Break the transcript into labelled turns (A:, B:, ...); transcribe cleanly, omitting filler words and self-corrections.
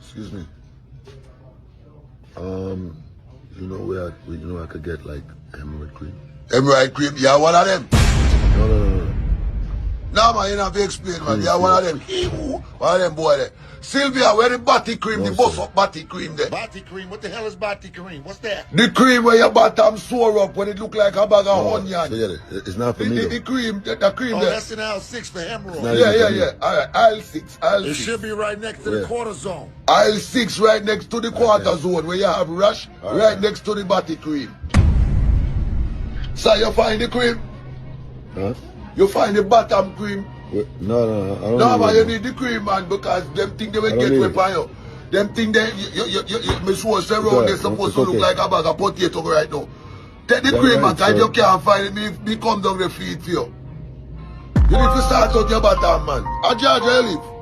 A: Excuse me. You know where I could get like hemorrhoid cream?
B: Hemorrhoid cream? Yeah, one of them.
A: No.
B: No, man, you don't have to explain, man. Yeah, one of them. One of them boy there. Sylvia, where the body cream, the bust up body cream there?
C: Body cream? What the hell is body cream? What's that?
B: The cream where your bottom sore up when it look like a bag of onion.
A: Forget it. It's not for me though.
B: The cream there.
C: That's in aisle 6 for hemorrhoids.
B: Yeah. All right, aisle 6.
C: It should be right next to the quarter zone.
B: Aisle 6 right next to the quarter zone where you have rush, right next to the body cream. So you find the cream?
A: Huh?
B: You find the bottom cream?
A: No, I don't
B: No,
A: need
B: man,
A: it.
B: you need the cream, man, because them think they will get whip on you. Them think they, me sure say around they're supposed to look like a bag of potato right now. Take the cream, man, because you can't find it, me come down the feed for you. You need to start out your bottom, man. How Georgia you live?